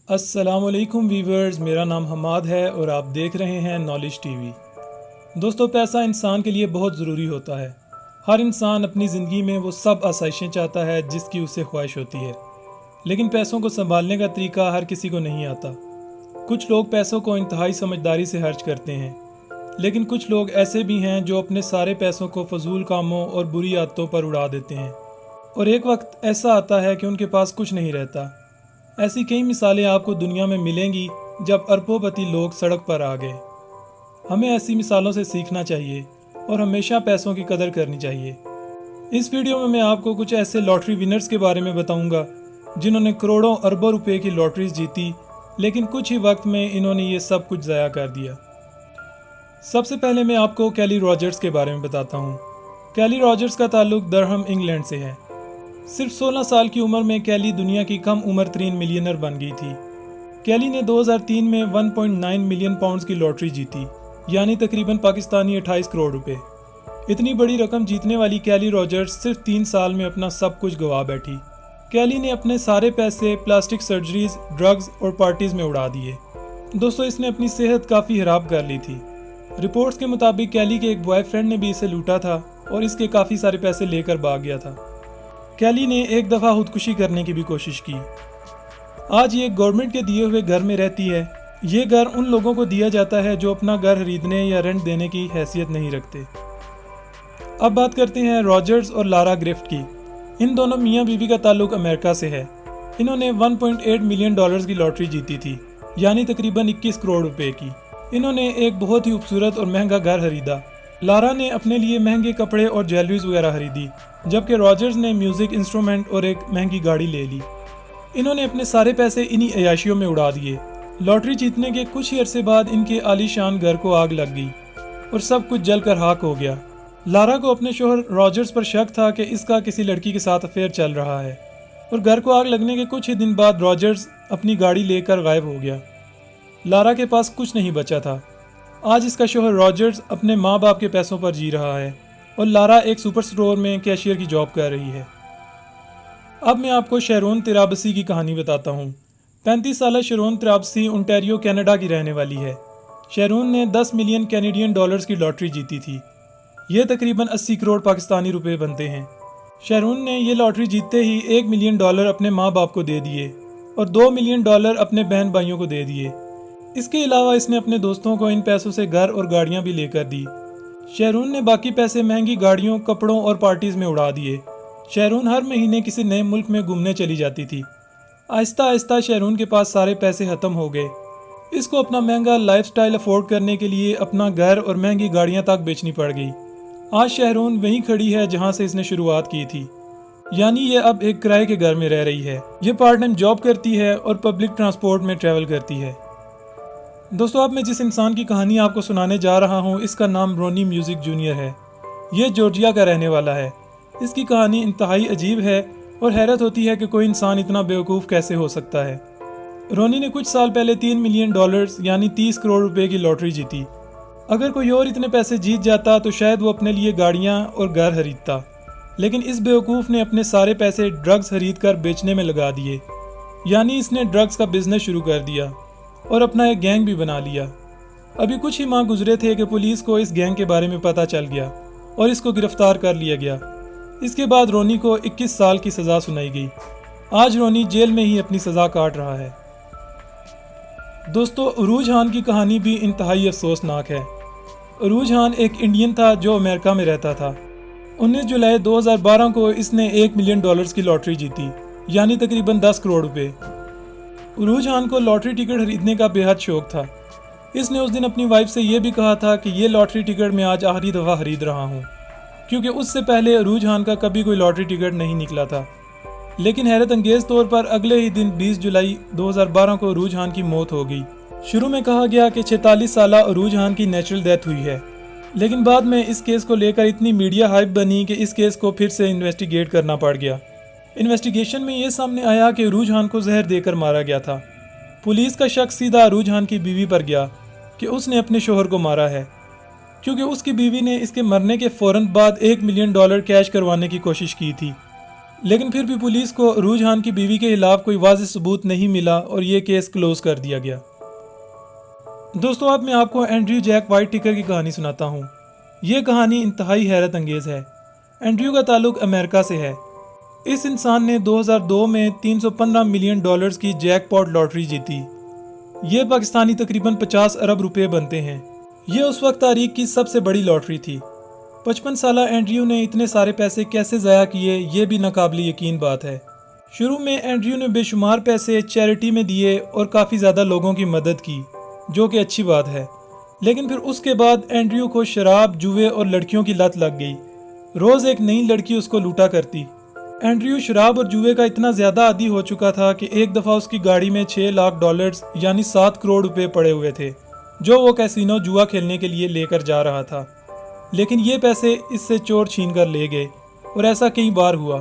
अस्सलामुअलैकुम वीवर्स, मेरा नाम हमाद है और आप देख रहे हैं नॉलेज टीवी। दोस्तों, पैसा इंसान के लिए बहुत ज़रूरी होता है। हर इंसान अपनी ज़िंदगी में वो सब आसाइशें चाहता है जिसकी उसे ख्वाहिश होती है, लेकिन पैसों को संभालने का तरीका हर किसी को नहीं आता। कुछ लोग पैसों को इंतहाई समझदारी से खर्च करते हैं, लेकिन कुछ लोग ऐसे भी हैं जो अपने सारे पैसों को फजूल कामों और बुरी आदतों पर उड़ा देते हैं, और एक वक्त ऐसा आता है कि उनके पास कुछ नहीं रहता। ऐसी कई मिसालें आपको दुनिया में मिलेंगी जब अरबों-पति लोग सड़क पर आ गए। हमें ऐसी मिसालों से सीखना चाहिए और हमेशा पैसों की कदर करनी चाहिए। इस वीडियो में मैं आपको कुछ ऐसे लॉटरी विनर्स के बारे में बताऊंगा जिन्होंने करोड़ों अरबों रुपए की लॉटरीज जीती, लेकिन कुछ ही वक्त में इन्होंने ये सब कुछ ज़ाया कर दिया। सबसे पहले मैं आपको कैली रॉजर्स के बारे में बताता हूँ। कैली रॉजर्स का ताल्लुक दरहम, इंग्लैंड से है। सिर्फ 16 साल की उम्र में कैली दुनिया की कम उम्र तरीन मिलियनर बन गई थी। कैली ने 2003 में 1.9 मिलियन पाउंड्स की लॉटरी जीती, यानी तकरीबन पाकिस्तानी 28 करोड़ रुपए। इतनी बड़ी रकम जीतने वाली कैली रॉजर्स सिर्फ 3 साल में अपना सब कुछ गंवा बैठी। कैली ने अपने सारे पैसे प्लास्टिक सर्जरीज, ड्रग्स और पार्टीज में उड़ा दिए। दोस्तों, इसने अपनी सेहत काफ़ी खराब कर ली थी। रिपोर्ट्स के मुताबिक कैली के एक बॉयफ्रेंड ने भी इसे लूटा था और इसके काफ़ी सारे पैसे लेकर भाग गया था। कैली ने एक दफ़ा खुदकुशी करने की भी कोशिश की। आज ये गवर्नमेंट के दिए हुए घर में रहती है। ये घर उन लोगों को दिया जाता है जो अपना घर खरीदने या रेंट देने की हैसियत नहीं रखते। अब बात करते हैं रॉजर्स और लारा ग्रिफ्ट की। इन दोनों मियाँ बीवी का ताल्लुक अमेरिका से है। इन्होंने 1.8 मिलियन डॉलर्स की लॉटरी जीती थी, यानी तकरीबन 21 करोड़ रुपए की। इन्होंने एक बहुत ही खूबसूरत और महंगा घर खरीदा। लारा ने अपने लिए महंगे कपड़े और ज्वेलरीज वगैरह खरीदी, जबकि रॉजर्स ने म्यूजिक इंस्ट्रूमेंट और एक महंगी गाड़ी ले ली। इन्होंने अपने सारे पैसे इन्हीं अयाशियों में उड़ा दिए। लॉटरी जीतने के कुछ ही अरसे बाद इनके आलीशान घर को आग लग गई और सब कुछ जलकर खाक हो गया। लारा को अपने शोहर रॉजर्स पर शक था कि इसका किसी लड़की के साथ अफेयर चल रहा है, और घर को आग लगने के कुछ ही दिन बाद रॉजर्स अपनी गाड़ी लेकर गायब हो गया। लारा के पास कुछ नहीं बचा था। आज इसका शोहर रॉजर्स अपने माँ बाप के पैसों पर जी रहा है और लारा एक सुपर स्टोर में कैशियर की जॉब कर रही है। अब मैं आपको शैरोन तिराबसी की कहानी बताता हूँ। 35 साल शैरोन तिराबसी ओंटारियो, कनाडा की रहने वाली है। शैरोन ने 10 मिलियन कैनेडियन डॉलर्स की लॉटरी जीती थी। ये तकरीबन 80 करोड़ पाकिस्तानी रुपए बनते हैं। शैरोन ने ये लॉटरी जीतते ही 1 मिलियन डॉलर अपने माँ बाप को दे दिए और 2 मिलियन डॉलर अपने बहन भाइयों को दे दिए। इसके अलावा इसने अपने दोस्तों को इन पैसों से घर और गाड़ियाँ भी लेकर दी। शैरून ने बाकी पैसे महंगी गाड़ियों, कपड़ों और पार्टीज में उड़ा दिए। शैरून हर महीने किसी नए मुल्क में घूमने चली जाती थी। आहिस्ता आहिस्ता शैरून के पास सारे पैसे ख़त्म हो गए। इसको अपना महंगा लाइफस्टाइल अफोर्ड करने के लिए अपना घर और महंगी गाड़ियां तक बेचनी पड़ गई। आज शैरून वहीं खड़ी है जहां से इसने शुरुआत की थी, यानी ये अब एक किराए के घर में रह रही है। ये पार्ट टाइम जॉब करती है और पब्लिक ट्रांसपोर्ट में ट्रैवल करती है। दोस्तों, अब मैं जिस इंसान की कहानी आपको सुनाने जा रहा हूँ, इसका नाम रोनी म्यूजिक जूनियर है। ये जॉर्जिया का रहने वाला है। इसकी कहानी इंतहाई अजीब है और हैरत होती है कि कोई इंसान इतना बेवकूफ़ कैसे हो सकता है। रोनी ने कुछ साल पहले 3 मिलियन डॉलर्स यानी 30 करोड़ रुपए की लॉटरी जीती। अगर कोई और इतने पैसे जीत जाता तो शायद वो अपने लिए गाड़ियाँ और घर खरीदता, लेकिन इस बेवकूफ़ ने अपने सारे पैसे ड्रग्स खरीद कर बेचने में लगा दिए। यानी इसने ड्रग्स का बिजनेस शुरू कर दिया और अपना एक गैंग भी बना लिया। अभी कुछ ही माह गुजरे थे कि पुलिस को इस गैंग के बारे में पता चल गया और इसको गिरफ्तार कर लिया गया। इसके बाद रोनी को 21 साल की सज़ा सुनाई गई। आज रोनी जेल में ही अपनी सज़ा काट रहा है। दोस्तों, अरूज खान की कहानी भी इंतहाई अफसोसनाक है। अरूज खान एक इंडियन था जो अमेरिका में रहता था। 19 जुलाई 2012 को इसने 1 मिलियन डॉलर्स की लॉटरी जीती, यानी तकरीबन 10 करोड़ रुपए। अरूज खान को लॉटरी टिकट खरीदने का बेहद शौक था। इसने उस दिन अपनी वाइफ से यह भी कहा था कि ये लॉटरी टिकट मैं आज आखिरी दफ़ा खरीद रहा हूँ, क्योंकि उससे पहले अरूज खान का कभी कोई लॉटरी टिकट नहीं निकला था। लेकिन हैरत अंगेज़ तौर पर अगले ही दिन 20 जुलाई 2012 को अरूज खान की मौत हो गई। शुरू में कहा गया कि 46 साल अरूज खान की नेचुरल डेथ हुई है, लेकिन बाद में इस केस को लेकर इतनी मीडिया हाइप बनी कि इस केस को फिर से इन्वेस्टिगेट करना पड़ गया। इन्वेस्टिगेशन में ये सामने आया कि अरूज खान को जहर देकर मारा गया था। पुलिस का शक सीधा अरूज खान की बीवी पर गया कि उसने अपने शोहर को मारा है, क्योंकि उसकी बीवी ने इसके मरने के फ़ौरन बाद 1 मिलियन डॉलर कैश करवाने की कोशिश की थी। लेकिन फिर भी पुलिस को अरूज खान की बीवी के खिलाफ कोई वाज़ेह सबूत नहीं मिला और ये केस क्लोज कर दिया गया। दोस्तों, अब मैं आपको एंड्रयू जैक व्हाइटेकर की कहानी सुनाता हूँ। ये कहानी इंतहाई हैरत अंगेज़ है। एंड्रयू का ताल्लुक अमेरिका से है। इस इंसान ने 2002 में 315 मिलियन डॉलर्स की जैकपॉट लॉटरी जीती। ये पाकिस्तानी तकरीबन 50 अरब रुपए बनते हैं। ये उस वक्त तारीख की सबसे बड़ी लॉटरी थी। 55 साला एंड्रयू ने इतने सारे पैसे कैसे ज़ाया किए, ये भी नाकाबिल यकीन बात है। शुरू में एंड्रयू ने बेशुमार पैसे चैरिटी में दिए और काफ़ी ज़्यादा लोगों की मदद की, जो कि अच्छी बात है। लेकिन फिर उसके बाद एंड्रयू को शराब, जुए और लड़कियों की लत लग गई। रोज़ एक नई लड़की उसको लूटा करती। एंड्रयू शराब और जुए का इतना ज़्यादा आदी हो चुका था कि एक दफ़ा उसकी गाड़ी में 6 लाख डॉलर्स यानी 7 करोड़ रुपए पड़े हुए थे, जो वो कैसीनो जुआ खेलने के लिए लेकर जा रहा था। लेकिन ये पैसे इससे चोर छीन कर ले गए और ऐसा कई बार हुआ।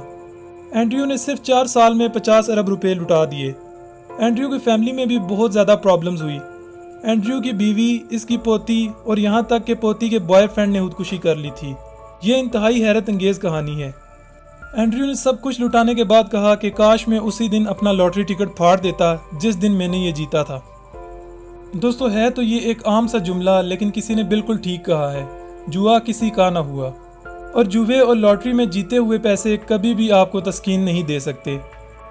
एंड्रयू ने सिर्फ 4 साल में 50 अरब रुपए लुटा दिए। एंड्रयू की फैमिली में भी बहुत ज़्यादा प्रॉब्लम्स हुई। एंड्रयू की बीवी, इसकी पोती और यहाँ तक कि पोती के बॉयफ्रेंड ने खुदकुशी कर ली थी। ये इंतहाई हैरत अंगेज़ कहानी है। एंड्रयू ने सब कुछ लुटाने के बाद कहा कि काश मैं उसी दिन अपना लॉटरी टिकट फाड़ देता जिस दिन मैंने ये जीता था। दोस्तों, है तो ये एक आम सा जुमला, लेकिन किसी ने बिल्कुल ठीक कहा है, जुआ किसी का ना हुआ। और जुए और लॉटरी में जीते हुए पैसे कभी भी आपको तस्कीन नहीं दे सकते।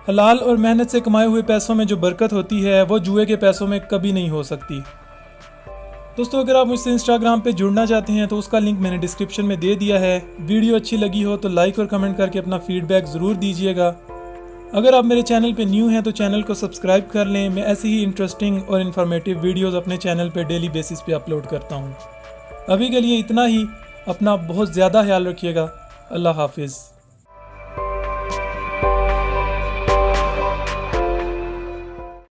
हलाल और मेहनत से कमाए हुए पैसों में जो बरकत होती है वो जुए के पैसों में कभी नहीं हो सकती। दोस्तों, अगर आप मुझसे इंस्टाग्राम पे जुड़ना चाहते हैं तो उसका लिंक मैंने डिस्क्रिप्शन में दे दिया है। वीडियो अच्छी लगी हो तो लाइक और कमेंट करके अपना फीडबैक ज़रूर दीजिएगा। अगर आप मेरे चैनल पे न्यू हैं तो चैनल को सब्सक्राइब कर लें। मैं ऐसी ही इंटरेस्टिंग और इन्फॉर्मेटिव वीडियोस अपने चैनल पे डेली बेसिस पे अपलोड करता हूँ। अभी के लिए इतना ही। अपना बहुत ज़्यादा ख्याल रखिएगा। अल्लाह हाफिज़।